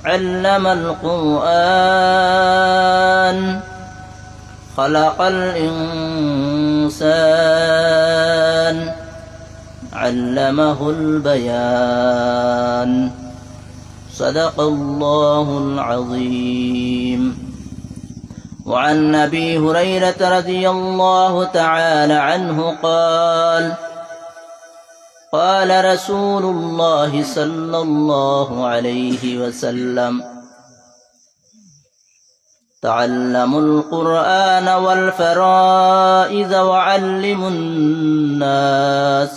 علم القرآن خلق الإنسان علمه البيان صدق الله العظيم. وعن أبي هريرة رضي الله تعالى عنه قال قال رسول الله صلى الله عليه وسلم تعلموا القرآن والفرائض وعلموا الناس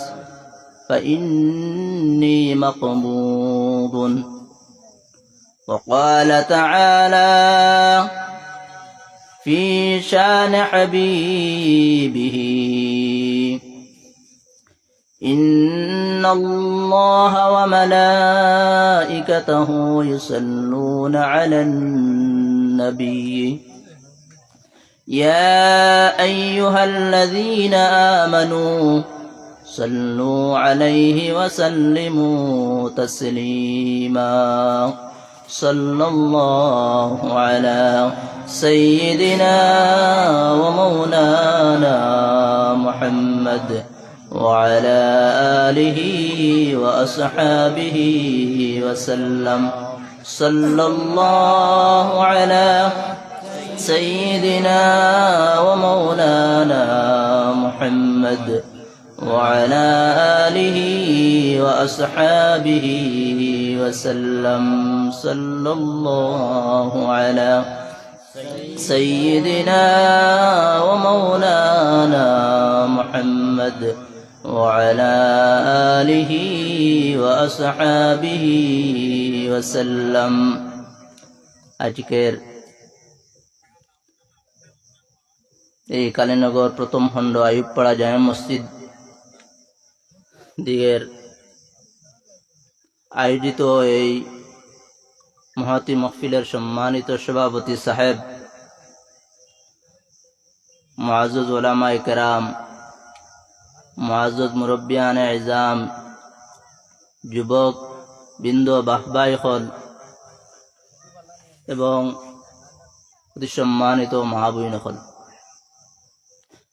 فإني مقبوض. وقال تعالى في شان حبيبه إن الله وملائكته يصلون على النبي يا أيها الذين آمنوا صلوا عليه وسلموا تسليما. صلى الله على سيدنا ومولانا محمد وعلى آله وأصحابه وسلم. صلى الله على سيدنا ومولانا محمد وعلى آله وأصحابه وسلم. صلى الله على سيدنا ومولانا محمد وعلى آله وأصحابه وسلم. আজকের এই কালীনগর প্রথম খণ্ড আইয়ুবপাড়া জামে মসজিদ দিকের আয়োজিত এই মহতী মাহফিলের সম্মানিত সভাপতি সাহেব, মুআজ্জজ উলামায়ে কেরাম, মুআজ্জজ মুরব্বিয়ানে ইজাম, যুবক বৃন্দ, বাহবাই হল এবং অতি সম্মানিত মাহবুবিন হল,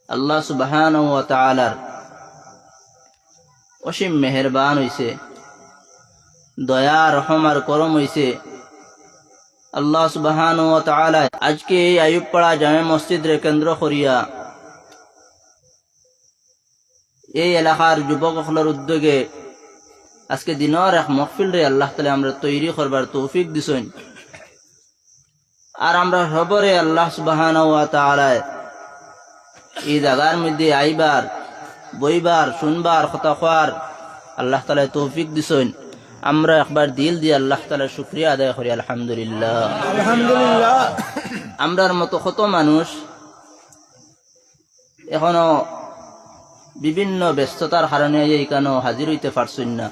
আল্লাহ সুবহানাহু ওয়া তাআলার অসীম মেহেরবান হইছে, দয়া রহম আর করম হইছে। আল্লাহ সুবহানাহু ওয়া তাআলা আজকে এই আইয়ুবপাড়া জামে মসজিদের কেন্দ্র করিয়া এই এলাকার যুবকসকলের উদ্যোগে আজকে দিনের এক মাহফিল রে আল্লাহ তাআলা আমরা তৈরি করবার তৌফিক দিছেন। আর আমরা সবরে আল্লাহ সুবহানাহু ওয়া তাআলা এই জায়গার মধ্যে আইবার, বইবার, শুনবার, কথা কওয়ার আল্লাহ তাআলা তৌফিক দিছেন। আমরা একবার দিল দিয়ে আল্লাহ তাআলার শুকরিয়া আদায় করি, আলহামদুলিল্লাহ। আলহামদুলিল্লাহ। আমরার মতো কত মানুষ এখনো বিভিন্ন ব্যস্ততার কারণে এইখানে হাজির হইতে পারছেন না।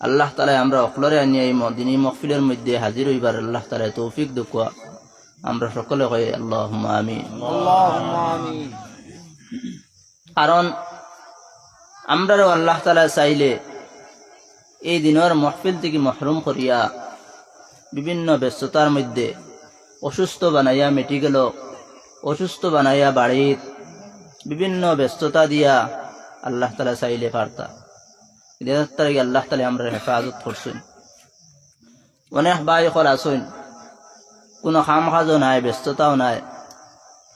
আল্লাহ তাআলা আমরা অকলরে আনিয়ে এই দিনী মাহফিলের মধ্যে হাজির হইবার আল্লাহ তাআলা তৌফিক দুকুয়া। আমরা সকলে কই আল্লাহুম্মা আমিন, আল্লাহুম্মা আমিন। কারণ আমরাও আল্লাহ তাআলা চাইলে এই দিনের মাহফিল থেকে মাহরুম করিয়া বিভিন্ন ব্যস্ততার মধ্যে অসুস্থ বানাইয়া মেডিকেল, অসুস্থ বানাইয়া বাড়ির বিভিন্ন ব্যস্ততা দিয়া আল্লাহ তাআলা চাইলে পারতা। আল্লাহ তাআলা আমরা হেফাজত করছেন। অনেক ভাই হল আসেন, কোনো কাম কাজও নাই, ব্যস্ততাও নাই,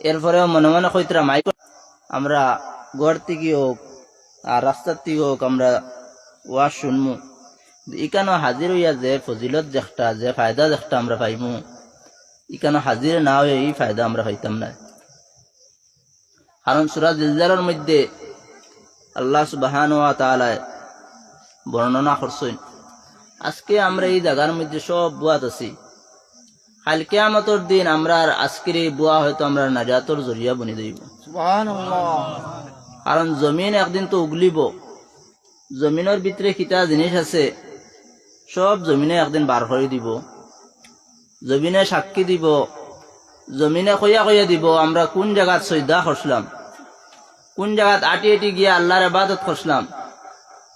এরপরেও মনে মনে কইতরা মাইক আমরা ঘর থেকে হোক আর রাস্তার থেকে হোক আমরা ওয়াজ শুনমু। ইকানো হাজির হইয়া যে ফজিলত দেখটা, যে ফায়দা দেখটা আমরা পাইমু, ইকানো হাজির না হয়ে এই ফায়দা আমরা পাইতাম না। কারণ সূরা জিলজালের মধ্যে আল্লাহ সুবহানাহু ওয়া তাআলা বর্ণনা করছেন, আজকে আমরা এই জায়গার মধ্যে সব বুয়াত আছি, কাল কিয়ামতের দিন আমরা আজকের এই বুয়া হয়তো আমরা নাজাতের জরিয়া বনি দেব। সুবহানাল্লাহ। কারণ জমিন একদিন তো উগলিব, জমিনের ভিতরে কিতা জিনিস আছে সব জমিনে একদিন বার করে দিব, জমিনে সাক্ষী দিব, জমিনে কইয়া কইয়া দিব আমরা কোন জায়গাত সজদা করছিলাম, কোন জায়গাত আটি আটি গিয়া আল্লাহর ইবাদত করছিলাম,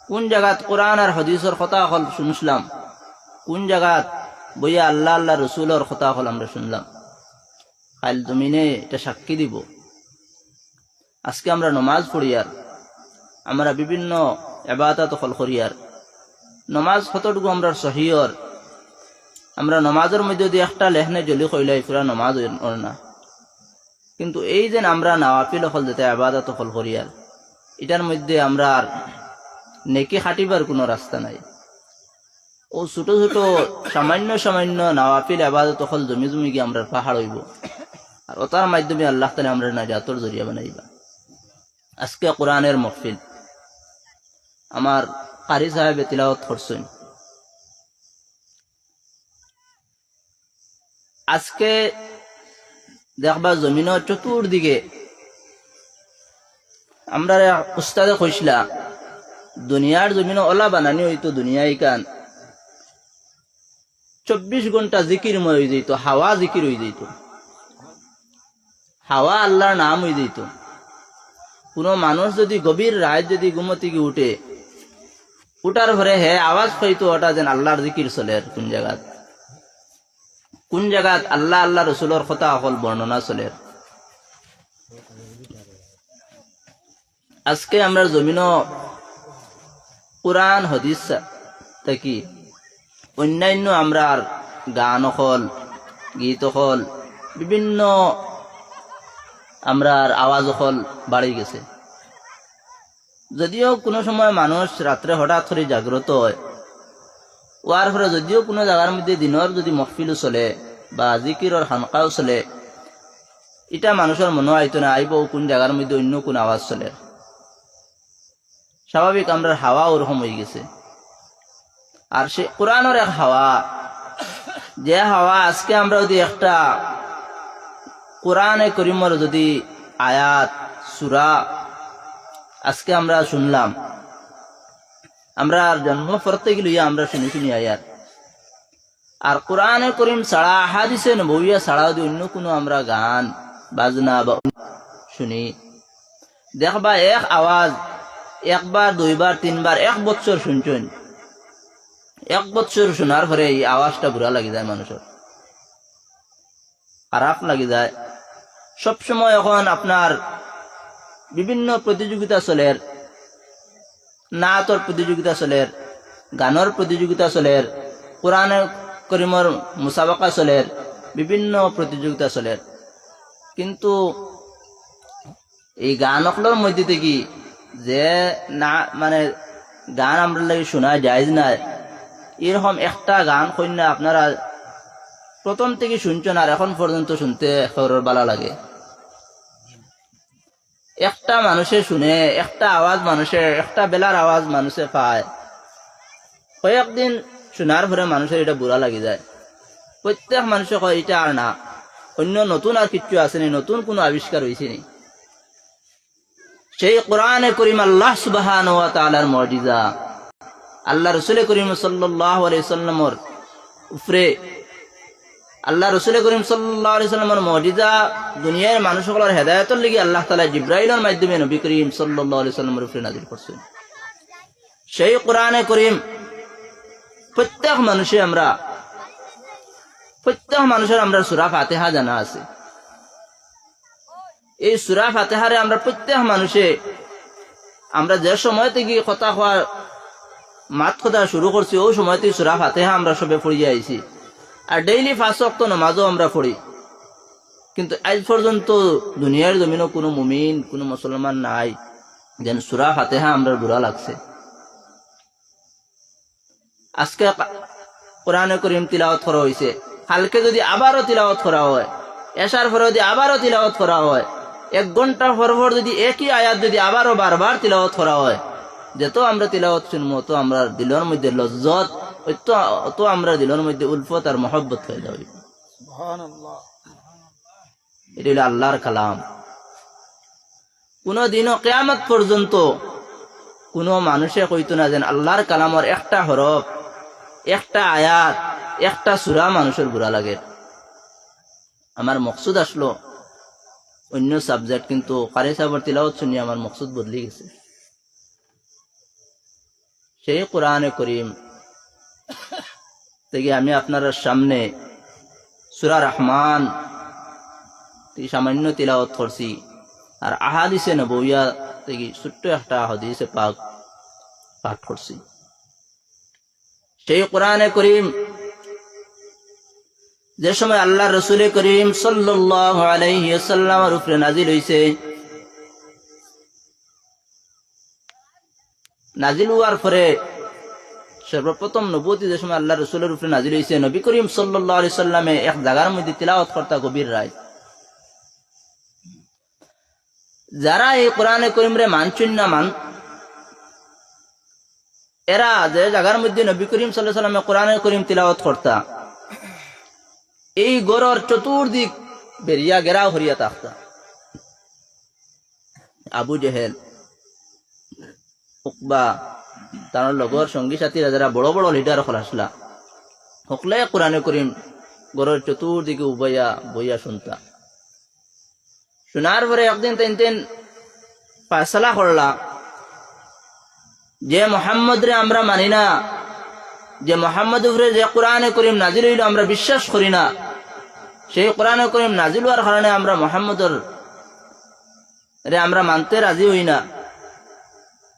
কোন জায়গাত কোরআন আর হাদিসের কথা হল শুনছিলাম, কোন জায়গাত বইয়া আল্লাহ আল্লাহ রসুলের কথা হল আমরা শুনলাম। কাল জমিনে এটা সাক্ষী দিব। আজকে আমরা নমাজ পড়িয়ার, আমরা বিভিন্ন ইবাদত হল করিয়ার, নমাজ কতটুকু আমরা সহিয়র, আমরা নমাজের মধ্যে যদি একটা লেখনে জলি কইলাই পুরা নমাজ ওর না। কিন্তু এই যে আমরা নওয়াফিল হল যেতে ইবাদত হল করিয়ার, এটার মধ্যে আমরা আর নেকি খাটিবার কোনো রাস্তা নাই। ও ছোট ছোট সামান্য সামান্য নওয়াফিল ইবাদত হল জমি জমি গিয়ে আমরা পাহাড় হইব, আর ওটার মাধ্যমে আল্লাহ তাআলা আমরা নাজাতের জরিয়া বানাইবা। আজকে কোরআনের মাহফিল আমার কারি সাহেব তিলাওয়াত করছেন। আজকে দেখবা জমিনের চতুর্দিকে আমরা উস্তাদে কইসলা দুনিয়ার জমিন ওলা বানানি হইতো, দুনিয়ায় কান 24 ঘন্টা জিকিরময় হয়ে যেত, হাওয়া জিকির হয়ে যেত, হাওয়া আল্লাহর নাম হয়ে যেত। কোনো মানুষ যদি গভীর রাত যদি ঘুমতি গিয়ে উঠে, উঠার পরে হে আওয়াজ পাইতো ওটা যেন আল্লাহর জিকির চলে। কোন জায়গাত কোন জায়গাত আল্লাহ আল্লাহ রসুলের কথা অকল বর্ণনা চলে। আজকে আমরা জমিন কোরআন হাদিস থাকি অন্যান্য আমরা গান হল, গীত হল, বিভিন্ন আমরা আওয়াজ হল বাড়ি গেছে। যদিও কোনো সময় মানুষ রাত্রে হঠাৎ করে জাগ্রত হয়, ওয়ার পরে যদিও কোনো জায়গার মধ্যে দিনের যদি মহফিলও চলে বা জিকিরর হানকাও চলে, এটা মানুষের মনে হয়তো না আইব কোন জায়গার মধ্যে অন্য কোন আওয়াজ চলে। স্বাভাবিক আমরা হাওয়া ওরকম হয়ে গেছে। আর সে কোরআনের এক হাওয়া, যে হাওয়া আজকে আমরা যদি একটা কোরআনে করিমের যদি আয়াত সূরা আজকে আমরা শুনলাম, আমরা জন্ম পড়তে গেলে আমরা শুনি শুনি আয়াত, আর কোরআনে করিম ছাড়া হাদিসে নবওয়িয়া ছাড়া যদি অন্য কোনো আমরা গান বাজনা বা শুনি, দেখবা এক আওয়াজ একবার দুইবার তিনবার 1 বছর শুনছেন, 1 বছর শোনার পরে এই আওয়াজটা বুড়া লাগি যায়, মানুষের খারাপ লাগি যায়। সবসময় এখন আপনার বিভিন্ন প্রতিযোগিতা চলে, নাচর প্রতিযোগিতা চলে, গানের প্রতিযোগিতা চলে, কোরআনে করিমের মুসাবাকা চলে, বিভিন্ন প্রতিযোগিতা চলে। কিন্তু এই গান অকলের মধ্যে থেকে যে না মানে গান আমরা লাগে শোনা জায়েজ না, এরকম একটা গান কন্যা আপনারা প্রথম থেকে শুনছেন আর এখন পর্যন্ত শুনতে ভালো লাগে। একটা মানুষে শুনে, একটা আওয়াজ মানুষের, একটা বেলার আওয়াজ মানুষে পায়, কয়েকদিন শোনার পরে মানুষের এটা বুড়া লাগি যায়। প্রত্যেক মানুষে কয় এটা আর না, অন্য নতুন আর কিছু আসেনি, নতুন কোনো আবিষ্কার হয়েছে নি। সেই কোরআনে করিম আল্লাহ সুবহানাহু ওয়া তাআলার মুজিজা, আল্লাহ রাসূল করিম সাল্লাল্লাহু আলাইহি সাল্লামের উপরে আল্লাহ রাসূল করিম সাল্লাল্লাহু আলাইহি সাল্লামের মুজিজা দুনিয়ার মানুষগুলোর হেদায়েতের লাগি আল্লাহ তাআলা জিবরাইলের মাধ্যমে নবী করিম সাল্লাল্লাহু আলাইহি সাল্লামের উপরে নাযিল করছেন। সেই কোরআনে করিম প্রত্যেক মানুষের আমরা সূরা ফাতিহা জানা আছে। এই সূরা ফাতিহারে আমরা প্রত্যেক মানুষে আমরা যে সময় থেকে কথা হওয়া মাত কথা শুরু করছি, ওই সময় থেকে সূরা ফাতিহা আমরা সবে পড়িয়ে আইছি, আর ডেইলি 5 ওয়াক্ত নামাজও আমরা পড়ি। কিন্তু আজ পর্যন্ত দুনিয়ার জমিনে কোনো মুমিন, কোনো মুসলমান নাই যেন সূরা ফাতিহা আমরা বুড়া লাগছে। আজকে কোরআনে করিম তিলাওয়াত করা হয়েছে, কালকে যদি আবারও তিলাওয়াত করা হয়, এশার পরে যদি আবারও তিলাওয়াত করা হয়, 1 ঘন্টা পর পর যদি একই আয়াত যদি আবারও বারবার তিলাওয়াত করা হয়, যত আমরা তিলাওয়াত শুনবো তো আমরা দিলের মধ্যে লজ্জত, তো আমরা দিলের মধ্যে উলফত আর মহব্বত হয়ে যাবে। সুবহানাল্লাহ, এটা হলো আল্লাহর কালাম। কোন দিনও কিয়ামত পর্যন্ত কোনো মানুষে কইতো না যেন আল্লাহর কালামের একটা হরফ, একটা আয়াত, একটা সূরা মানুষের বুড়া লাগে। আমার মকসুদ আসলো অন্য সাবজেক্ট, কিন্তু কারি সাহেবের তিলাওয়াত শুনি আমার মকসুদ বদলে গেছে। সেই কোরআনে করিম থেকে আমি আপনার সামনে সূরা রহমান সামান্য তিলাওয়াত করছি, আর আহাদিসে নবওয়িয়া থেকে ছোট্ট একটা হাদিসে পাক পাঠ করছি। সেই কোরআনে করিম যে সময় আল্লাহ রসুল করিম সাল্লাল্লাহু আলাইহি ওয়াসাল্লামের উপরে নাজিল হইছে, নাজিল হওয়ার পরে সর্বপ্রথম নবুয়তি যে সময় আল্লাহ রসুলের উপরে নাজিল হইছে, নবী করিম সাল্লাল্লাহু আলাইহি সাল্লামে এক জায়গার মধ্যে তিলাওয়াত করতা গভীর রাত। যারা এই কোরআনে করিম রে মানছেন না এরা যে জায়গার মধ্যে নবী করিম সাল্লাল্লাহু আলাইহি সাল্লামে কোরআনে করিম তিলাওয়াত করতা, এই গড়র চতুর্দিক বেরিয়া গেরাও হরিয়া থাকতা। আবু জেহেল, উকবা, তার লগর সঙ্গী সাথীরা যারা বড় বড় লিডার হল আসলা, সকলে কোরআনে করিম গড়ের চতুর্দিকে উবাইয়া বইয়া শুনতা। শোনার পরে একদিন তিন ফায়সালা করলা যে মোহাম্মদ রে আমরা মানি না, যে মোহাম্মদ উপরে যে কোরআনে করিম নাজিল হইল আমরা বিশ্বাস করি না, সেই কোরআনে করিম নাজিল হওয়ার কারণে আমরা মোহাম্মদর রে আমরা মানতে রাজি হই না।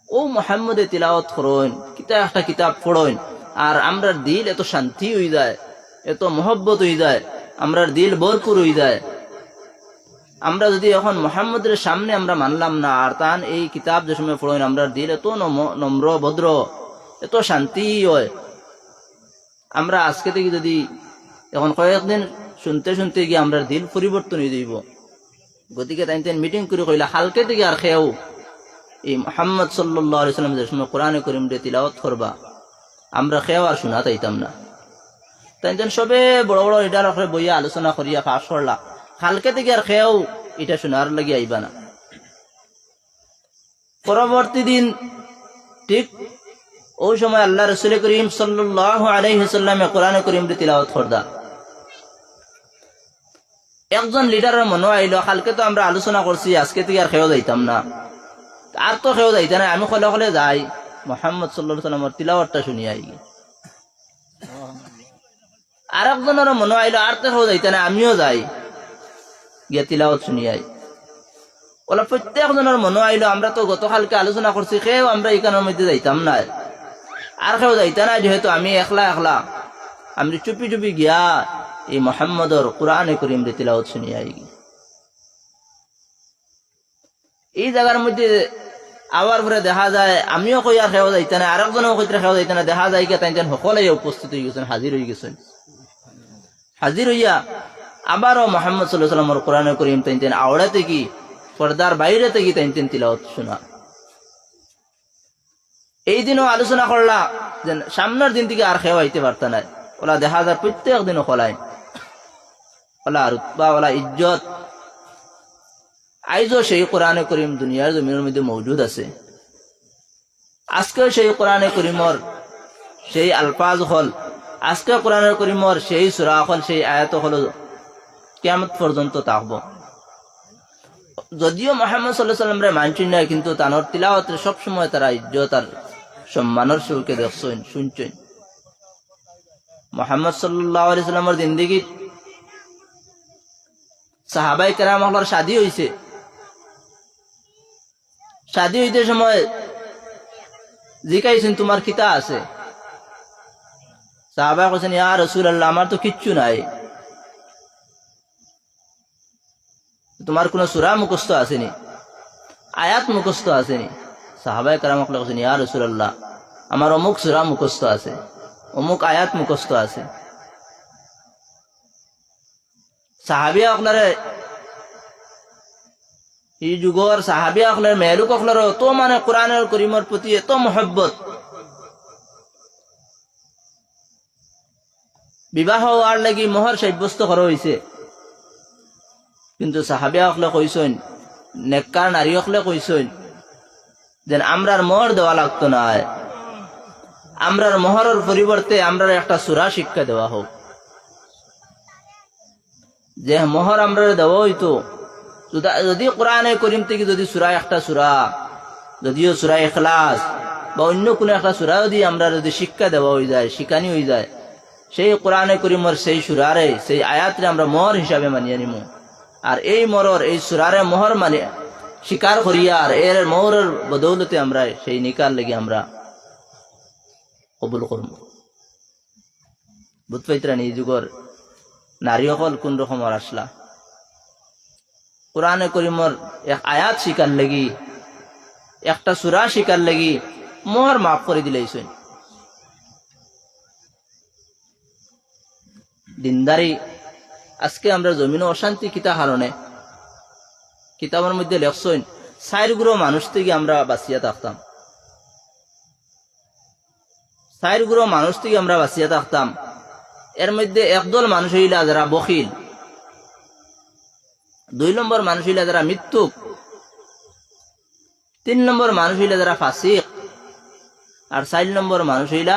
ও মোহাম্মদে তিলাওয়াত করুন, কিতাব একটা কিতাব পড়ুন, আর আমরার দিল এত শান্তি হয়ে যায়, এত মহব্বত হয়ে যায়, আমরার দিল ভরপুর হয়ে যায়। আমরা যদি এখন মোহাম্মদের সামনে আমরা মানলাম না, আর তান এই কিতাব যে সময় পড়ুন, আমরার দিল এত নম্র ভদ্র, এত শান্তি হয়। আমরা আজকে থেকে যদি এখন কয়েকদিন শুনতে শুনতে গিয়ে আমরা দিল পরিবর্তন হয়ে যাইব। গতিকে তাই মিটিং করে কইলা হালকে থেকে আর খেয়েও এই মুহাম্মদ সাল্লাল্লাহু আলাইহি ওয়াসাল্লাম যে সময় কোরআনে করিম দিয়ে তিলাওয়াত করবা, আমরা খেয়েও আর শোনা তাইতাম না। তাই সবে বড় বড় লিডার বইয়া আলোচনা করিয়া পাশ করলা, হালকে থেকে আর খেয়েও এটা শোনার লাগি আইবা না। পরবর্তী দিন ঠিক ওই সময় আল্লাহ রাসূল করিম সাল্লাল্লাহু আলাইহি ওয়াসাল্লামে কোরআনে করিম দিয়ে তিলাওয়াত করদা। একজন লিডারের মনে আইলো, কালকে তো আমরা আলোচনা করছি, আজকে থেকে আর খেয়েও যাইতাম না, আর তো খেয়েও যাইতা না, আমি কলে কলে যাই মুহাম্মদ সাল্লাল্লাহু আলাইহি ওয়াসাল্লামের তিলাওয়াতটা শুনি আই। আর একজনের মনে আইলো, আর তো খেয়েও যাইতা না, আমিও যাই গিয়ে তিলাওয়াত শুনি আই। ওলা প্রত্যেকজনের মনে আইলো, আমরা তো গতকালকে আলোচনা করছি, খেয়েও আমরা এইখানের মধ্যে যাইতাম না, আর খেয়েও যাইতা না, যেহেতু আমি একলা একলা আমি চুপি চুপি গিয়া এই মুহাম্মদর কোরআনে করিম দিয়ে তিলাওয়াত শুনি আই। এই জায়গার মধ্যে আবার পরে দেখা যায় আমিও কই আর খেয়েও যাইতা না, আরেকজনও কইতে খেয়েও যাইতা না, দেখা যায় তাই সকলে উপস্থিত হয়ে গেছেন, হাজির হয়ে গেছেন। হাজির হইয়া আবারও মুহাম্মদ সাল্লাল্লাহু আলাইহি ওয়াসাল্লামের কোরআনে করিম তাই আওড়া থেকে পর্দার বাইরে থেকে তাই তিলাওয়াত শোনা। এই দিনও আলোচনা করলা যে সামনের দিন থেকে আর খেয়েও আইতে পারত না। ওলা দেখা যায় প্রত্যেক দিনও খোলায়, ওলা রুতবা, ওলা ইজ্জত আইজও সেই কোরআনে করিম দুনিয়ার জমিনের মধ্যে মৌজুদ আছে। আজকে সেই কোরআনে করিমর সেই আলফাজ হল, আজকে কোরআনে করিমর সেই সূরা হল, সেই আয়াত হল কিয়ামত পর্যন্ত থাকবো। যদিও মুহাম্মদ সাল্লাল্লাহু আলাইহি ওয়াসাল্লাম রে মানছেন না, কিন্তু তানোর তিলাওয়াতে সবসময় তারা ইজ্জত আর সম্মানের সুরকে দেখছেন, শুনছেন। মুহাম্মদ সাল্লাল্লাহু আলাইহি ওয়াসাল্লামের জিন্দেগীত সাহাবায়ে কেরাম হলর শাদী হইছে। শাদী হইতে সময় জিজ্ঞাসেন তোমার কিতা আছে? সাহাবা কইছেন ইয়া রাসূলুল্লাহ, আমার তো কিচ্ছু নাই। তোমার কোন সূরা মুখস্থ আসেনি, আয়াত মুখস্থ আসেনি? সাহাবায়ে কেরাম কইছেন ইয়া রাসূলুল্লাহ, আমার অমুক সূরা মুখস্থ আছে, অমুক আয়াত মুখস্থ আছে। সাহাবিয়া আপনারে এই যুগর সাহাবিয়া আপনার মেহলুক আপনার তো মানে কোরআনের করিমের প্রতি এত মহব্বত, বিবাহ হওয়ার লাগি মোহর সাব্যস্ত করা হয়েছে। কিন্তু সাহাবিয়া হকলে কইছেন, নেককার নারী হকলে কইছেন যে আমরার মোহর দেওয়া লাগতো না, আমরার মোহরের পরিবর্তে আমরার একটা সূরা শিক্ষা দেওয়া হোক। যে মোহর আমরা দেওয়া হইতো, যদি কোরআনে করিম থেকে যদি সূরা একটা সূরা, যদিও সূরা ইখলাস বা অন্য কোনো একটা সূরা যদি আমরা যদি শিক্ষা দেওয়া হয়ে যায়, শিখানি হয়ে যায়, সেই কোরআনে করিমের সেই সূরারে সেই আয়াতরে আমরা মোহর হিসাবে মানিয়ে নিব। আর এই মরর এই সূরারে মোহর মানে স্বীকার করিয়া আর এর মোহরের বদৌলতে আমরা সেই নিকার লেগে আমরা কবুল করব। বুঝ পাইতরানি এই যুগর নারী সকল কোন রকমের আসলা কোরআনে করিমর এক আয়াত শিকার লাগি, একটা সূরা শিকার লাগি মোহর মাফ করে দিলেইছেন। দিনদারি আজকে আমরা জমিন অশান্তি কিতা কারণে কিতাবের মধ্যে লেখছেন 4 গ্রহ মানুষ থেকে আমরা বাঁচিয়া থাকতাম, 4 গ্রহ মানুষ থেকে আমরা বাঁচিয়া থাকতাম। এর মধ্যে একদল মানুষ হইলা যারা বখিল, 2 নম্বর মানুষ হইলা যারা মৃত্যুক, 3 নম্বর মানুষ হইলা যারা ফাসিক, আর 4 নম্বর মানুষ হইলা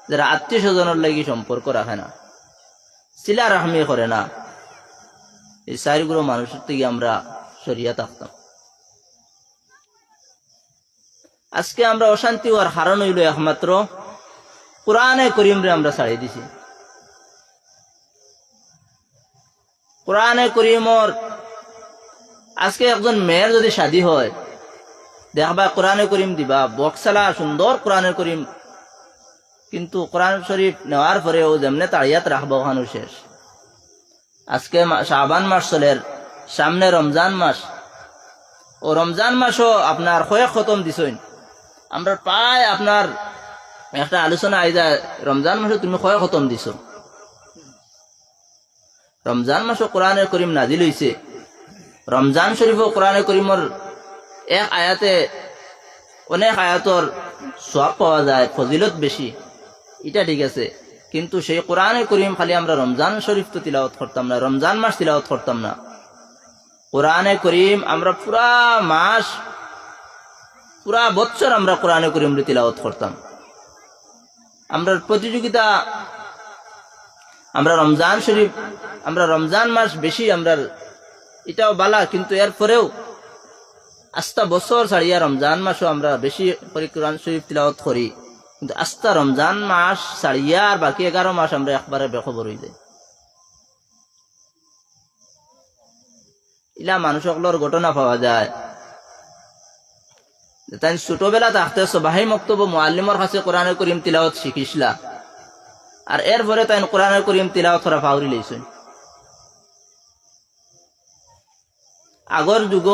যারা আত্মীয় স্বজনের লাগি সম্পর্ক রাখে না, সিলা রাহমি করে না। এই 4 গ্রহ মানুষের থেকে আমরা সরিয়া থাকতাম। আজকে আমরা অশান্তি হওয়ার কারণ হইল একমাত্র কোরআনে করিমরে আমরা ছাড়িয়ে দিছি। কোরআনে করিমর আজকে একজন মেয়ের যদি শাদী হয় দেখবা কোরআনে করিম দিবা বক্সালা সুন্দর কোরআনে করিম, কিন্তু কোরআন শরীফ নেওয়ার পরে ও যেমনে তাড়িয়াত রাখবো ওখানে শেষ। আজকে শাবান মাস চলের, সামনে রমজান মাস, ও রমজান মাসও আপনার কয়েক খতম দিছেন। আমরা প্রায় আপনার একটা আলোচনা আই যায় রমজান মাসে তুমি কয়েক খতম দিছ। রমজান মাসও কোরআনে করিম নাজিল হইছে, রমজান শরীফও কোরআনে করিমর এক আয়াতে অনেক আয়াতর সওয়াব পাওয়া যায়, ফজিলত বেশি, এটা ঠিক আছে। কিন্তু সেই কোরআনে করিম খালি আমরা রমজান শরীফ তো তিলাওয়াত করতাম না, রমজান মাস তিলাওয়াত করতাম না। কোরআনে করিম আমরা পুরা মাস পুরা বছর আমরা কোরআনে করিম তিলাওয়াত করতাম। আমরা প্রতিযোগিতা আমরা রমজান শরীফ আমরা রমজান মাস বেশি আমরা এটাও বালা, কিন্তু এরপরেও আস্তা বছর ছাড়িয়া রমজান মাসও আমরা বেশি করে কোরআন শরীফ তিলাওয়াত করি, কিন্তু আস্তা রমজান মাস ছাড়িয়া আর বাকি 11 মাস আমরা একবারে বেখবর হয়ে যাই। ইলা মানুষগুলোর ঘটনা পাওয়া যায়, তাই ছোটবেলা থাকতে সবাই মক্তব মুআল্লিমর কাছে কোরআনে করিম তিলাওয়াত শিখিসলা, আর এরপরে তাই কোরআনে করিম তিলাওয়াত করা পাউরি লইছেন। আগর যুগ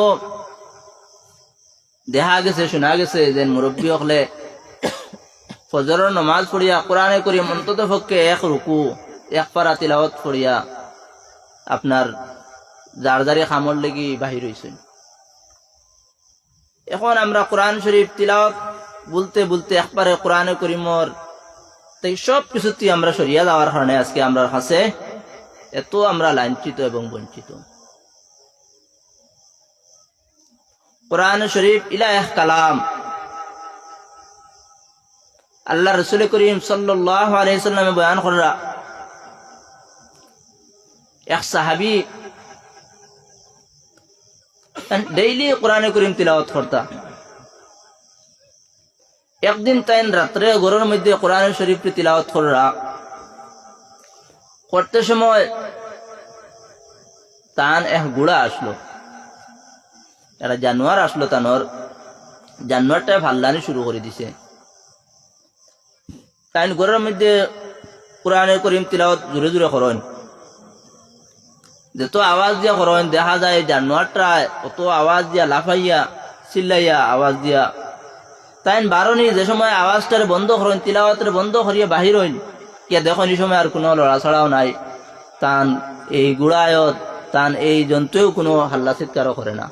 দেখা গেছে শোনা গেছে যে মুরব্বী হলে ফজরের নমাজ পড়িয়া কোরআনে করিম অন্তত পক্ষে 1 রুকু 1 পারা তিলাওয়াত পড়িয়া আপনার যার যারে খামর লেগে বাহির হইছেন। এখন আমরা কোরআন শরীফ তিলাওয়াত বলতে বলতে একবারে কোরআনে করিমর তাই সব কিছুতে আমরা সরিয়া যাওয়ার কারণে আজকে আমরা কাছে এত আমরা লাঞ্ছিত এবং বঞ্চিত। কোরআন শরীফ ইলা এক কালাম, আল্লাহ রাসূল করিম সাল্লাল্লাহু আলাইহি ওয়াসাল্লামে বয়ান করা এক সাহাবী ডেইলি কোরআনে করিম তিলাওয়াত করতা। একদিন তাইন রাত্রে ঘরের মধ্যে কোরআন শরীফ তিলাওয়াত করতে সময় তান এক গুড়া আসলো, একটা জানোয়ার আসলো, তানোর জানোয়ারটা ভাল্লানি শুরু করে দিছে। তাই ঘরের মধ্যে কোরআনে করিম তিলাওয়াত জোরে জোরে করেন, যত আওয়াজ দিয়া করেন দেখা যায় জানোয়ারটা অত আওয়াজ দিয়া লাফাইয়া চিল্লাইয়া আওয়াজ দিয়া তাই বারণি যে সময় আওয়াজটারে বন্ধ করেন তিলাওয়াতের বন্ধ করিয়া বাহির হইন কে দেখুন এই সময় আর কোনো লড়াছড়াও নাই, তান এই গুড়ায়ত তান এই জন্তুও কোনো হাল্লা চিৎকারও করে না।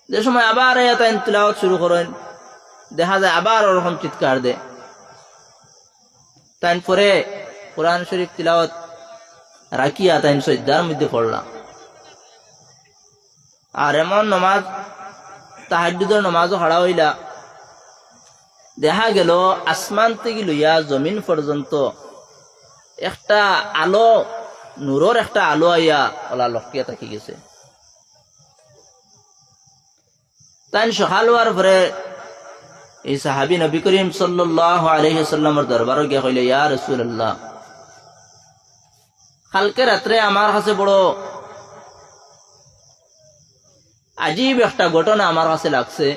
যে সময় আবার তাই তিলাওয়াত শুরু করেন দেখা যায় আবার ওরকম চিৎকার দে। তাই পরে কোরআন শরীফ তিলাওয়াত রাখিয়া তাই সজ্জার মধ্যে পড়লাম। আর এমন নমাজ তাহাজ্জুদের নমাজও হারা হইলা, দেখা গেল আসমান থেকে লইয়া জমিন পর্যন্ত একটা আলো, নূরের একটা আলো আইয়া ওলা লক্ষ্যে থাকি গেছে। তাই সকাল হওয়ার পরে এই সাহাবী নবী করিম সাল্লাল্লাহু আলাইহি ওয়াসাল্লামের দরবারে গিয়ে কইলে, ইয়া রাসূলুল্লাহ, কালকে রাত্রে আমার কাছে বড় আজীব একটা ঘটনা আমার কাছে লাগছে,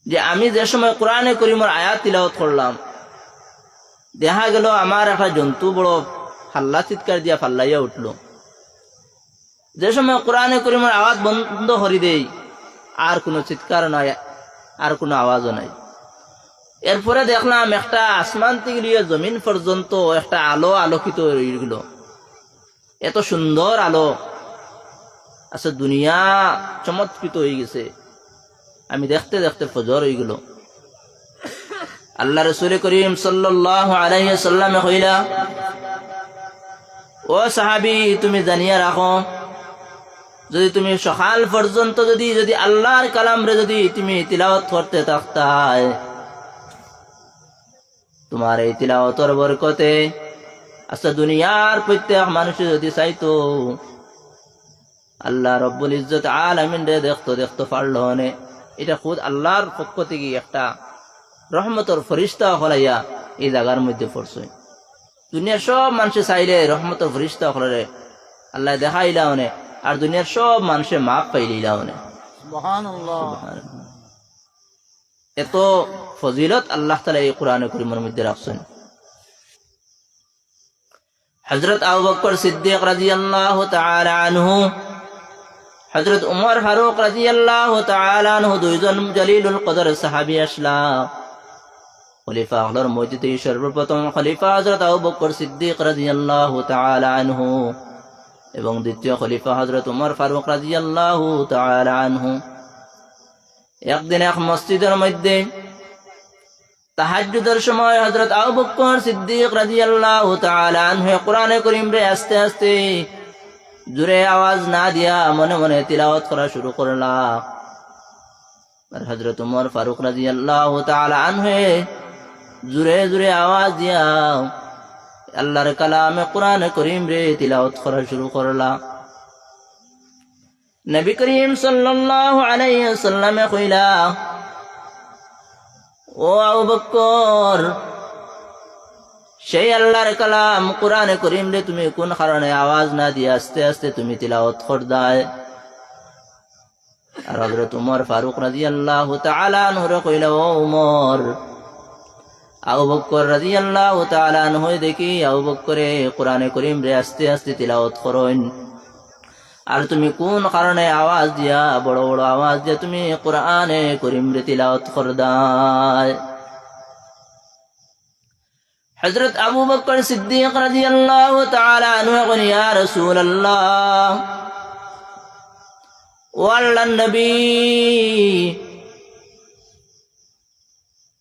যে আমি যে সময় কোরআনে করিমের আয়াত তিলাওয়াত করলাম, দেখা গেল আমার একটা জন্তু বড় হাল্লা চিৎকার দিয়া ফাল্লাইয়া উঠল। যে সময় কোরআনে করিমের আওয়াজ বন্ধ করে দেই, আর কোনো চিৎকার নাই, আর কোনো আওয়াজও নাই। এরপরে দেখলাম একটা আসমান থেকে নিয়ে জমিন পর্যন্ত একটা আলো আলোকিত হয়ে গেল। এত সুন্দর আলো আছে, দুনিয়া চমৎকৃত হয়ে গেছে। আমি দেখতে দেখতে ফজর হয়ে গেল। আল্লাহ রাসূল করিম সাল্লাল্লাহু আলাইহি ওয়াসাল্লাম কইলা, ও সাহাবী, তুমি জানিয়া রাখো, যদি তুমি সকাল পর্যন্ত যদি আল্লাহর কালাম রে যদি তুমি তিলাওয়াত করতে থাকতাই, তোমার এই তিলাওয়াতের বরকতে আচ্ছা দুনিয়ার প্রত্যেক মানুষ যদি চাইতো, আল্লাহ রব্বুল ইজ্জত আলামিন রে দেখতে পারলো না। এটা খুদ আল্লাহর পক্ষ থেকে একটা রহমতের ফরিস্তা হলাইয়া এই জায়গার মধ্যে পড়ছে। দুনিয়ার সব মানুষে চাইলে রহমতের ফরিস্তা হলে আল্লাহ দেখাইলা হনে, আর দুনিয়ার সব মানুষে মাপ পাইলা হনে। সুবহানাল্লাহ। এত ফজিলত আল্লাহ তাআলা এই কোরআনে কারীমের মধ্যে রাখছেন। হযরত আবু বকর সিদ্দিক রাদিয়াল্লাহু তাআলা আনহু, হযরত উমর ফারুক রাদিয়াল্লাহু তাআলা আনহু, দুইজন জলিলুল কদর সাহাবী আসলা। খলিফা হলর মসজিদে সর্বপ্রথম খলিফা হযরত আবু বকর সিদ্দিক রাদিয়াল্লাহু তাআলা আনহু, এবং দ্বিতীয় খলিফা হযরত উমর ফারুক রাদিয়াল্লাহু তাআলা আনহু। একদিন এক মসজিদের মধ্যে তাহাজ্জুদের সময় হযরত আবু বকর সিদ্দিক রাদিয়াল্লাহু তাআলা আনহু কোরআনে কারীম রে আস্তে আস্তে জোরে আওয়াজ না দিয়া মনে মনে তিলাওয়াত করা শুরু করলা। আর হযরত উমর ফারুক রাদিয়াল্লাহু তাআলা আনহু জোরে জোরে আওয়াজ দিয়া আল্লাহর কালামে কোরআনে কারীম রে তিলাওয়াত করা শুরু করলা। নবী করিম সাল্লাল্লাহু আলাইহি ওয়াসাল্লাম কইলা, ও আবু বকর, সেই আল্লাহর কালাম কোরআনে কারীম রে তুমি কোন কারণে আওয়াজ না দিয়ে আস্তে আস্তে তুমি তিলাওয়াত করদায়? আর হযরত উমর ফারুক রাদিয়াল্লাহু তাআলা আনহু কইলা, ও উমর, আবু বকর রাদিয়াল্লাহু তাআলা আনহু দেখি আবু বকরে কোরআনে কারীম রে আস্তে আস্তে তিলাওয়াত করেন, আর তুমি কোন কারণে আওয়াজ দিয়া বড় বড় আওয়াজ দিয়া তুমি কোরআনে কারীম রে তিলাওয়াত করদায়? হযরত আবু বকর সিদ্দিক রাদিয়াল্লাহু তাআলা আনহু বলেন, ইয়া রাসূলুল্লাহ, ও আল্লাহর নবী,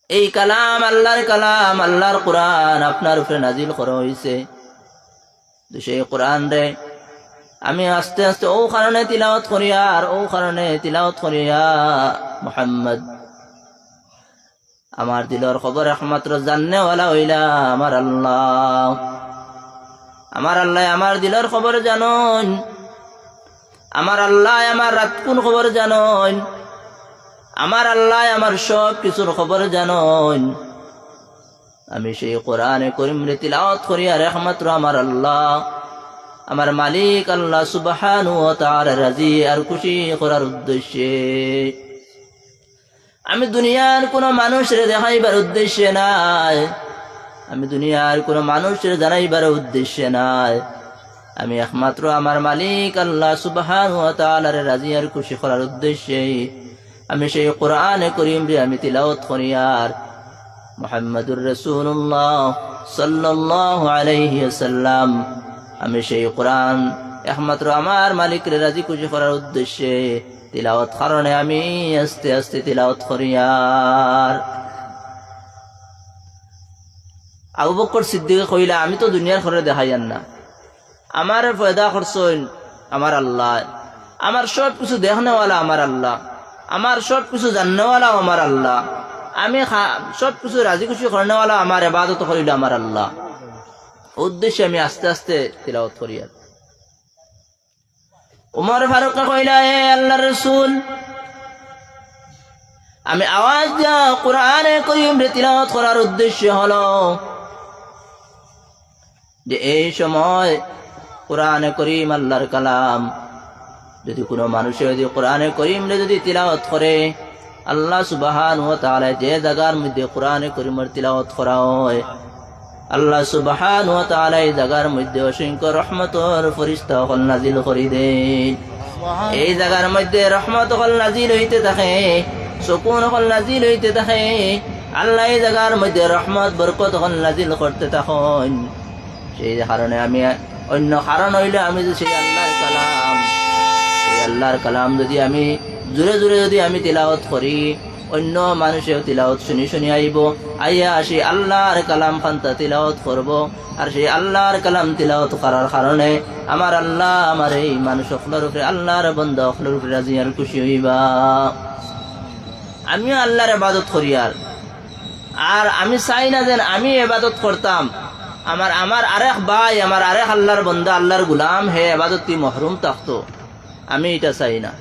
এই কালাম আল্লাহর কালাম, আল্লাহর কোরআন আপনার উপরে নাজিল করা হয়েছে। সেই কোরআন রে আমি আস্তে আস্তে ও কারণে তিলাওয়াত করিয়া, আর ও কারণে তিলাওয়াত করিয়া মুহাম্মদ, আমার দিলের খবর একমাত্র জাননেওয়ালা হইলা আমার আল্লাহ। আমার আল্লাহ আমার দিলের খবর জানেন, আমার আল্লাহ আমার রাত কোন খবর জানেন, আমার আল্লাহ আমার সব কিছুর খবর জানেন। আমি সেই কোরআনে কারীম রে তিলাওয়াত করি, আর একমাত্র আমার আল্লাহ, আমার মালিক আল্লাহ সুবহানাহু ওয়া তাআলা রাজি আর খুশি করার উদ্দেশ্যে। আমি দুনিয়ার কোন মানুষের দেখাইবার উদ্দেশ্যে নাই, আমি দুনিয়ার কোন মানুষের জানাইবার উদ্দেশ্যে নাই, আমি একমাত্র আমার মালিক আল্লাহ সুবহানাহু ওয়া তাআলার রাজি আর খুশি করার উদ্দেশ্যে আমি সেই কোরআনে কারীম রে আমি তিলাওয়াত করি। আর মুহাম্মদুর রাসূলুল্লাহ সাল্লাল্লাহু আলাইহি ওয়াসাল্লাম, আমি সেই কোরআন একমাত্র আমার মালিকের রাজি খুশি করার উদ্দেশ্যে তিলাওয়াত কারণে আমি আস্তে আস্তে তিলাওয়াত করি। আর আবু বকর সিদ্দিক কইলা, আমি তো দুনিয়ার ঘরে দেখাইয়ান না, আমার পয়দা করছেন আমার আল্লাহ, আমার সব কিছু দেখনেওয়ালা আমার আল্লাহ, আমার সব কিছু জাননেওয়ালা আমার আল্লাহ, আমি সব কিছু রাজি খুশি করনেওয়ালা, আমার ইবাদত করিল আমার আল্লাহ। উদ্দেশ্যে আমি আস্তে আস্তে তিলাওয়াত করি। আর উমর ফারুক কইলা, হে আল্লাহর রাসূল, আমি আওয়াজ দিয়া কোরআনে কারীম তিলাওয়াত করার উদ্দেশ্য হলো যে এই সময় কোরআনে কারীম আল্লাহর কালাম যদি কোনো মানুষে যদি কোরআনে কারীম যদি তিলাওয়াত করে, আল্লাহ সুবহানাহু ওয়া তাআলা যে জায়গার মধ্যে কোরআনে কারীমের তিলাওয়াত করা হয়, আল্লাহ সুবহানাহু ওয়া তাআলা এই জায়গার মধ্যে অসংখ্য রহমতের ফেরেশতা হল নাজিল করে দেন। এই জায়গার মধ্যে রহমত হল নাজিল হইতে থাকে, সুকুন হল নাজিল হইতে থাকে। আল্লাহ এই জায়গার মধ্যে রহমত বরকত হল নাজিল করতে থাকেন। সেই কারণে আমি অন্য কারণ হইলে আমি যে সেই আল্লাহর কালাম, সেই আল্লাহর কালাম যদি আমি জোরে জোরে যদি আমি তিলাওয়াত করি, অন্য মানুষেও তিলাওয়াত শুনি শুনি আইব, আইয়া সেই আল্লাহর কালাম খান্তা তিলাওয়াত করব। আর সেই আল্লাহর কালাম তিলাওয়াত করার কারণে আমার আল্লাহ আমার এই মানুষ সকলের উপরে, আল্লাহর বান্দা সকলের উপরে রাজি আর খুশি হইবা। আমিও আল্লাহর ইবাদত করি। আর আমি চাই না যেন আমি ইবাদত করতাম, আমার আরেক ভাই, আমার আরেক আল্লাহর বান্দা, আল্লাহর গুলাম হে ইবাদতটি মহরুম থাকতো। আমি এটা চাই না।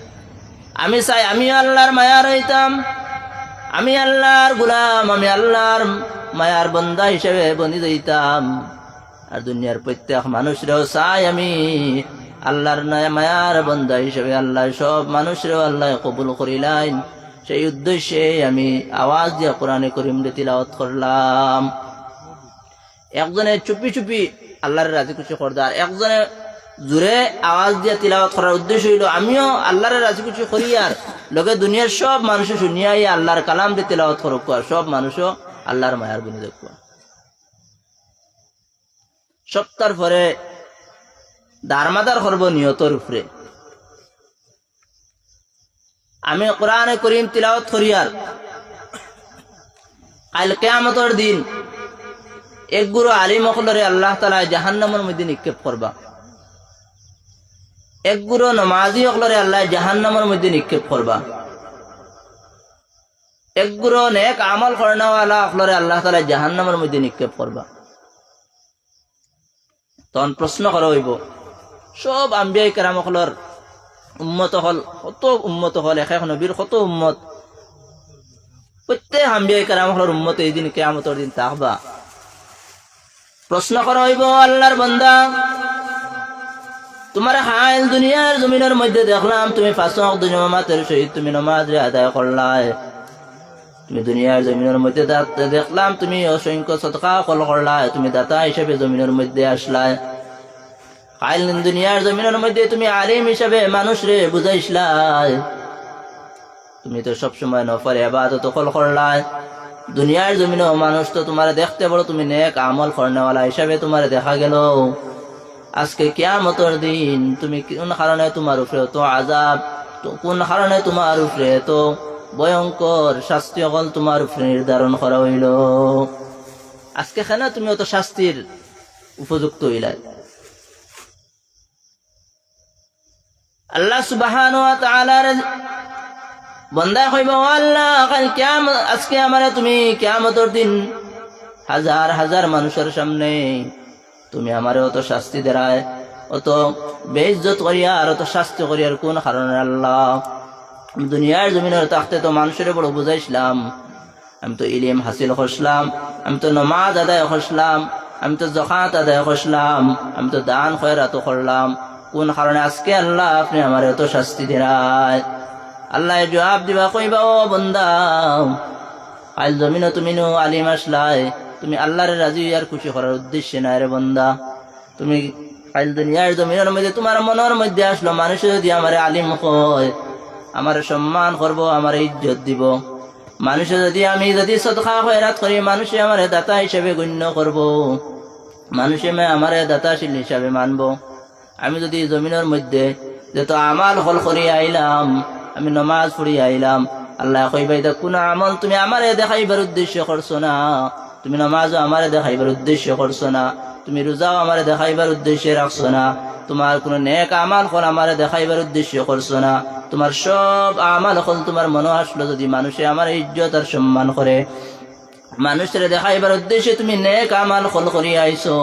আমি চাই আমি আল্লাহর মায়ার হইতাম, আমি আল্লাহর গুলাম, আমি আল্লাহর মায়ার বান্দা হিসেবে বনি যাইতাম। আর দুনিয়ার প্রত্যেক মানুষরাও চাই আমি আল্লাহর মায়ার বান্দা হিসেবে আল্লাহ সব মানুষরাও আল্লাহ কবুল করিলেন। সেই উদ্দেশ্যে আমি আওয়াজ দিয়ে কোরআনে কারীম তিলাওয়াত করলাম। একজনে চুপি চুপি আল্লাহর রাজি খুশি করতে, আর একজনে জোরে আওয়াজ দিয়ে তিলাওয়াত করার উদ্দেশ্য হইল আমিও আল্লাহর রাজি খুশি করি, আর লোকে দুনিয়ার সব মানুষ শুনিয়াই আল্লাহর কালাম দিয়ে তিলাওয়াত করুক, আর সব মানুষও আল্লাহর মায়ার গুণে দেখব। সপ্তাহ পরে দারমাদার করব নিয়তর উপরে। আমি কোরআনে কারীম তিলাওয়াত করি, আর কাল কিয়ামতের দিন এক গুরু আলিম হকলরে আল্লাহ তাআলা জাহান্নামের মধ্যে নিক্ষেপ করবা। এক গুরু নমাজি হকলরে আল্লাহ জাহান্নামের মধ্যে নিক্ষেপ করবা। এক গুরু নেক আমল করনেওয়ালা হকলরে আল্লাহ তাআলা জাহান্নামের মধ্যে নিক্ষেপ করবা। তখন প্রশ্ন করা হইব, সব আম্বিয়া কেরাম হকলর উম্মত হল, কত উম্মত হল, এক এক নবীর কত উম্মত, প্রত্যেক আম্বিয়া কেরাম হকলর উম্মত এই দিন কিয়ামতের দিন থাকবা। প্রশ্ন করা হইব, আল্লাহর বান্দা তোমার হাল দুনিয়ার জমিনের মধ্যে দেখলাম তুমি পাঁচ ওয়াক্ত নামাজের সহিত তুমি নামাজ আদায় করলাই। তুমি দুনিয়ার জমিনের মধ্যে দেখলাম তুমি অসংখ্য সদকা করলাই, তুমি দাতা হিসেবে জমিনের মধ্যে আসলাই। কাল দুনিয়ার জমিনের মধ্যে তুমি আলিম হিসেবে মানুষরে বুঝাইছলাই। তুমি তো সবসময় নফল ইবাদত করলাই। দুনিয়ার জমিনে মানুষ তো তোমার দেখতে বড় তুমি নেক আমল করনেওয়ালা হিসাবে তোমার দেখা গেল। আজকে কিয়ামতের দিন তুমি কোন কারণে তোমার উপরে তো আযাব, কোন কারণে তোমার উপরে তো ভয়ঙ্কর শাস্তি হল তোমার উপরে নির্ধারণ করা হইল। আজকে কেন তুমি অত শাস্তির উপযুক্ত হইলা? আল্লাহ সুবহানাহু ওয়া তাআলার বন্দা কইব, আল্লাহ কাল কিয়ামত, আজকে আমারে তুমি কিয়ামতের দিন হাজার হাজার মানুষের সামনে তুমি আমারে অত শাস্তি দেরায়, অত বেইজ্জত করিয়া আর অত শাস্তি করিয়ার কোন কারণে? আল্লাহ দুনিয়ার জমিনের থাকতে তো মানুষের বড় বুঝাইছিলাম, আমি তো ইলম হাসিল করছিলাম, আমি তো নামাজ আদায় করছিলাম, আমি তো যাকাত আদায় করছিলাম, আমি তো দান খয়রাত করলাম, কোন কারণে আজকে আল্লাহ আপনি আমারে অত শাস্তি দেরায়? আল্লাহ জবাব দিবা, কইবা, ও বান্দা আল জমিনে তুমি নো আলিম আসলাই, তুমি আল্লাহর রাজি আর খুশি করার উদ্দেশ্যে না রে বান্দা। তুমি আল দুনিয়ার জমিনের মধ্যে তোমার মনের মধ্যে আসলো মানুষ যদি আমার আলিম কয় আমার সম্মান করব, আমার ইজ্জত দিব। মানুষে যদি আমি যদি সদকা খয়রাত করি মানুষে আমার দাতা হিসেবে গণ্য করব, মানুষে আমার দাতাশীল হিসাবে মানব। আমি যদি জমিনের মধ্যে যত আমাল হল করি আইলাম, আমি নামাজ পড়ি আইলাম, আল্লাহ কইবাই কোন আমল তুমি আমারে দেখাইবার উদ্দেশ্য করছো না, তুমি নামাজও আমারে দেখাইবার উদ্দেশ্য করছো না, তুমি রোজাও আমারে দেখাইবার উদ্দেশ্যে রাখছো না, তোমার কোন নেক আমাল হল আমারে দেখাইবার উদ্দেশ্য করছো না, তোমার সব আমাল হল তোমার মনে আসলো যদি মানুষে আমার ইজ্জত আর সম্মান করে, মানুষের দেখাইবার উদ্দেশ্যে তুমি নেক আমাল হল করি আইছো।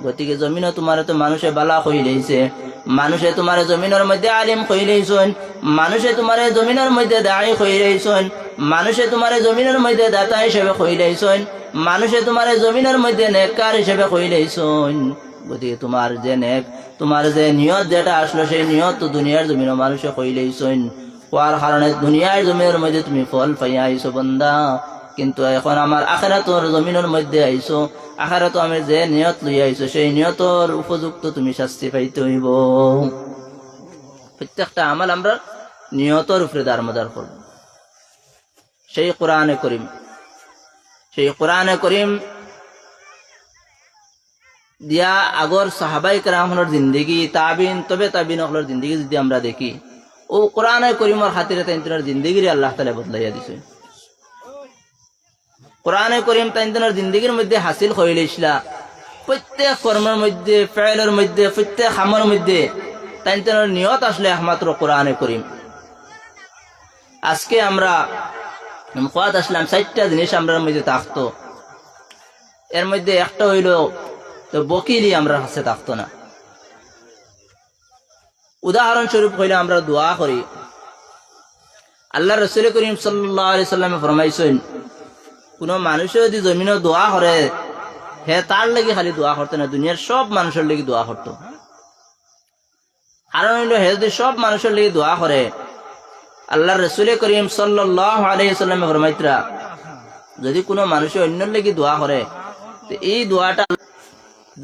গতিকে জমিনও তোমার তো মানুষে বালা কই লইছে, মানুষে তোমার জমিনের মধ্যে আলিম কইলেইছন, মানুষে তোমার জমিনের মধ্যে দায়ী কইলেইছন, মানুষে তোমার জমিনের মধ্যে দাতা হিসেবে কইলেইছন, মানুষে তোমার জমিনের মধ্যে নেককার হিসেবে কইলেইছন। গতিকে তোমার যে নেক, তোমার যে নিয়ত যেটা আসলো সেই নিয়ত তো দুনিয়ার জমিনের মানুষে কইলেইছন, হওয়ার কারণে দুনিয়ার জমিনের মধ্যে তুমি ফল পাইয়া আইছো বান্দা। কিন্তু এখন আমার আখিরাতের জমিনের মধ্যে আইছো, আখিরাত আমি যে নিয়ত লইয়া আইছো সেই নিয়তর উপযুক্ত তুমি শাস্তি পাইতে হইব। প্রত্যেকটা আমল আমরা নিয়তর উপরে দারমদার করব। সেই কোরআনে করিম, সেই কোরআনে করিম দিয়া আগর সাহাবাই কেরামর জিন্দগি, তাবিন তবে তাবিন হলর জিন্দগি যদি আমরা দেখি, ও কোরআনে করিমর খাতিরে তাইন্তনের জিন্দগির আল্লাহ তাআলা বদলাইয়া দিছে। কোরআনে করিম তাইন্তনের জিন্দগির মধ্যে হাসিল হইলেছিলা, প্রত্যেক কর্মের মধ্যে, ফেলের মধ্যে, প্রত্যেক হামের মধ্যে তাইন্তনের নিয়ত আসলে একমাত্র কোরআনে করিম। আজকে আমরা কোয়াত আসলাম 4টা জিনিস আমরার মধ্যে থাকতো, এর মধ্যে একটা হইল তো বকিলি আমরা কাছে থাকতো না। উদাহরণস্বরূপ হইলে আমরা দোয়া করি, আল্লাহ রাসূল করিম সাল্লাল্লাহু আলাইহি সাল্লামে ফরমাইছেন, কোন মানুষ যদি জমিনে দোয়া করে হে তার লাগি খালি দোয়া করতো না, দুনিয়ার সব মানুষের লাগি দোয়া করতো। কারণ হইল হে যদি সব মানুষের লাগি দোয়া করে, আল্লাহ রাসূল করিম সাল্লাল্লাহু আলাইহি সাল্লামে ফরমাইতরা, যদি কোনো মানুষ অন্যের লাগি দোয়া করে তো এই দোয়াটা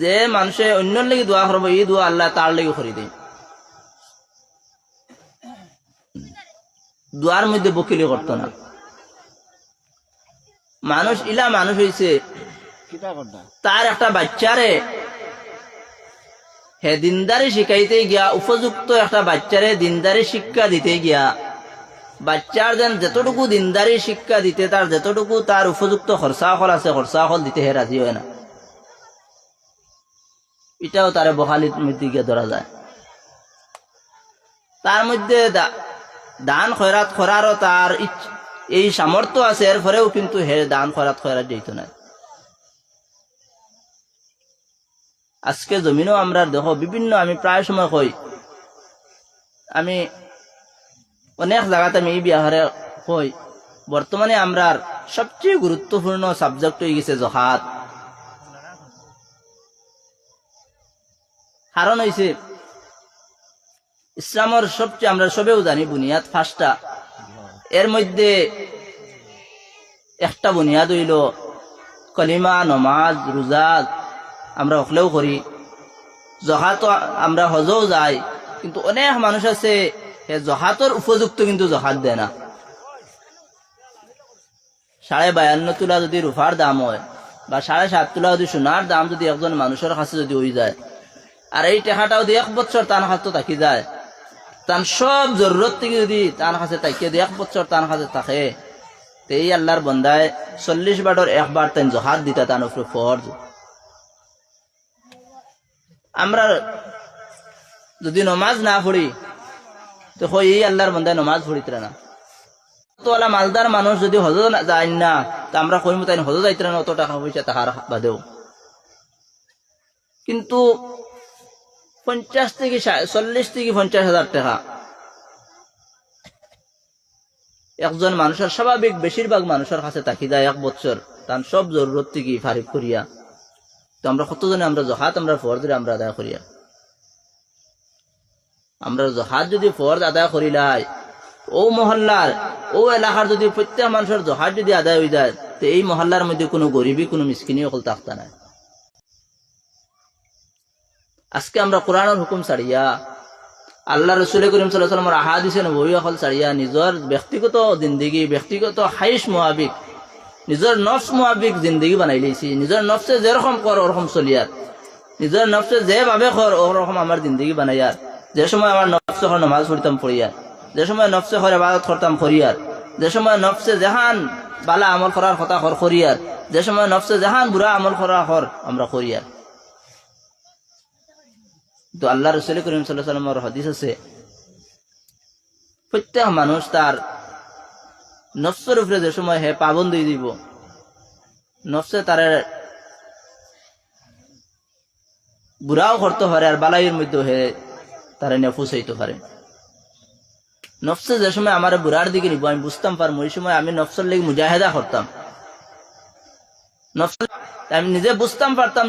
যে মানুষে অন্যের লাগি দোয়া করবো এই দোয়া আল্লাহ তার লাগি করে দেয়। দোয়ার মধ্যে বকিলি করতো না। মানুষ ইলা মানুষ হইছে, তার একটা বাচ্চারে হে দিনদারি শিখাইতে গিয়া, উপযুক্ত একটা বাচ্চারে দিনদারি শিক্ষা দিতে গিয়া, বাচ্চার যেন যতটুকু দিনদারি শিক্ষা দিতে তার যতটুকু তার উপযুক্ত খরচাখল আছে খরচাখল দিতে হে রাজি হয় না। এটাও তার বহালির মধ্যে গিয়ে ধরা যায়। তার মধ্যে দান খয়রাত করারও তার এই সামর্থ্য আছে, এরপরেও কিন্তু হে দান খয়রাত দিত না। আজকে জমিনও আমরা দেখো বিভিন্ন, আমি প্রায় সময় কই, আমি অনেক জায়গাতে আমি এই বিহারে কই, বর্তমানে আমরা সবচেয়ে গুরুত্বপূর্ণ সাবজেক্ট হয়ে গেছে জহাদ। কারণ হয়েছে ইসলামের সবচেয়ে, আমরা সবেও জানি বুনিয়াদ 5টা, এর মধ্যে একটা বুনিয়াদ হইল কলিমা, নমাজ, রোজা আমরা হলেও করি, জহাত আমরা হজও যাই, কিন্তু অনেক মানুষ আছে জহাতর উপযুক্ত কিন্তু জহাত দেয় না। 52.5 তোলা যদি রুফার দাম হয় বা 7.5 তোলা যদি সোনার দাম যদি একজন মানুষের কাছে যদি হয়ে যায়, আর এই টাকাটাও যদি 1 বছর তার কাছে থাকি যায়, তার সব জরুরত থেকে যদি তার কাছে তাকিয়ে 1 বছর তার কাছে থাকে, তো এই আল্লাহর বন্দায় 40 বারের 1 বার তাই জহাত দিতা তার উপরে ফরজ। আমরা যদি নমাজ না পড়ি তো এই আল্লাহর বন্দায় নমাজ পড়িতরা না। তোলা মালদার মানুষ যদি হজ যায় না, তা আমরা কইম তাই হজ যাইতরা না, অত টাকা পয়সা তাহার বাদেও। কিন্তু 40 থেকে 50 হাজার টাকা একজন মানুষের স্বাভাবিক বেশিরভাগ মানুষের কাছে থাকি যায় 1 বছর, তার সব জরুরত থেকে ফারিক করিয়া। তো আমরা কতজনে আমরা জহাত আমরা ফরজ আমরা আদায় করিয়া, আমরা জহাত যদি ফরজ আদায় করিলাই, ও মহল্লার ও এলাকার যদি প্রত্যেক মানুষের জহাত যদি আদায় হয়ে যায়, তো এই মহল্লার মধ্যে কোনো গরিবী কোনো মিসকিনি হল থাকতা নাই। আজকে আমরা কোরআনের হুকুম ছাড়িয়া, আল্লাহ রাসূল করিম সাল্লাল্লাহু আলাইহি ওয়াসাল্লামের আহাদিসে নববী হল ছাড়িয়া নিজের ব্যক্তিগত জিন্দগি, ব্যক্তিগত হাইশ মুআবিক, নিজের নফস মুআবিক জিন্দগি বানাই লইছি। নিজের নফসে যেরকম কর ওরকম চলিয়ার, নিজের নফসে যেভাবে কর ওরকম আমার জিন্দগি বানাইয়ার। যে সময় আমার নফসে হর নামাজ পড়তাম পড়িয়ার, যে সময় নফসে হর ইবাদত করতাম করিয়ার, যে সময় নফসে জাহান বালা আমল করার কথা হর করিয়ার, যে সময় নফসে জাহান বুড়া আমল করা হর আমরা করিয়ার। তো আল্লাহ রাসূল করিম সাল্লাল্লাহু আলাইহি ওয়াসাল্লামের হাদিস আছে, প্রত্যেক মানুষ তার নফসের উপরে যে সময় হে পাবন্দি দিব, নফসে তার বুড়াও করতে পারে আর বালাইয়ের মধ্যে হে তারা নিয়ে ফুসাইতে পারে। নফসে যে সময় আমার বুড়ার দিকে নিব আমি বুঝতাম পারবো, ওই সময় আমি নফসের লেগে মুজাহেদা করতাম। নফস আমি নিজে বুঝতাম পারতাম